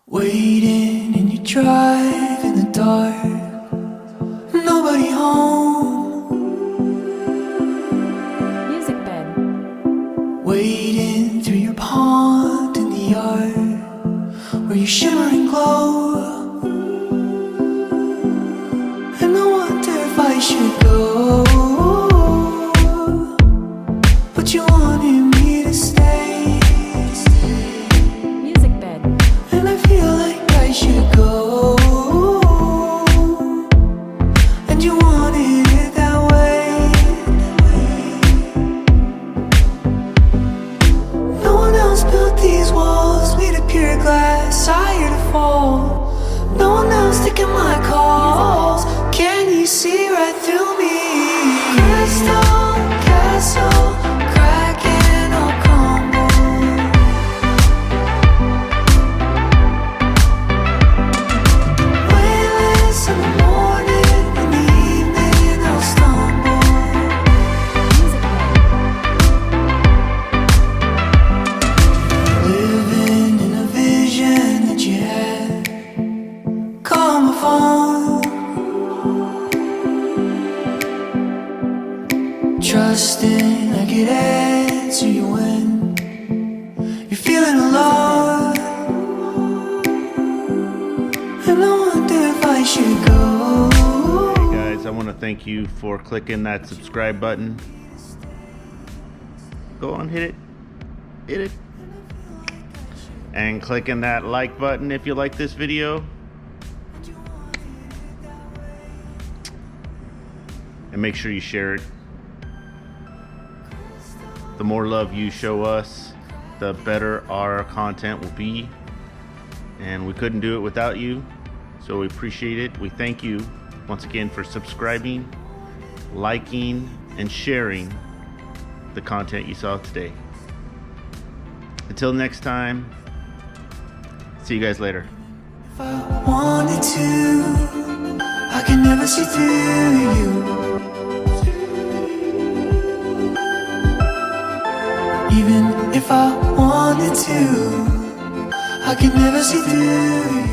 Waiting and you drive in the dark, nobody home. Music bed. Waiting through your pond in the yard, where you shimmer and glow. And I wonder if I should go, but you wanted me to stay. Music bed. And I feel like I should go, and you wanted it that way. No one else built these walls, made of pure glass, higher to fall. No one else taking my calls. Can you see right through me? Crystal castle, cracking or crumble. Weightless in the morning, in the evening I'll stumble. Music bed. Living in a vision that you had, call my phone. Trusting I could answer you when you're feeling alone. And I wonder if I should go. Hey guys, I want to thank you for clicking that subscribe button. Go on, hit it, and clicking that like button if you like this video. And make sure you share it. The more love you show us, the better our content will be. And we couldn't do it without you, so we appreciate it. We thank you once again for subscribing, liking, and sharing the content you saw today. Until next time, see you guys later. If I wanted to, I can never see through you. Even if I wanted to, I could never see through you.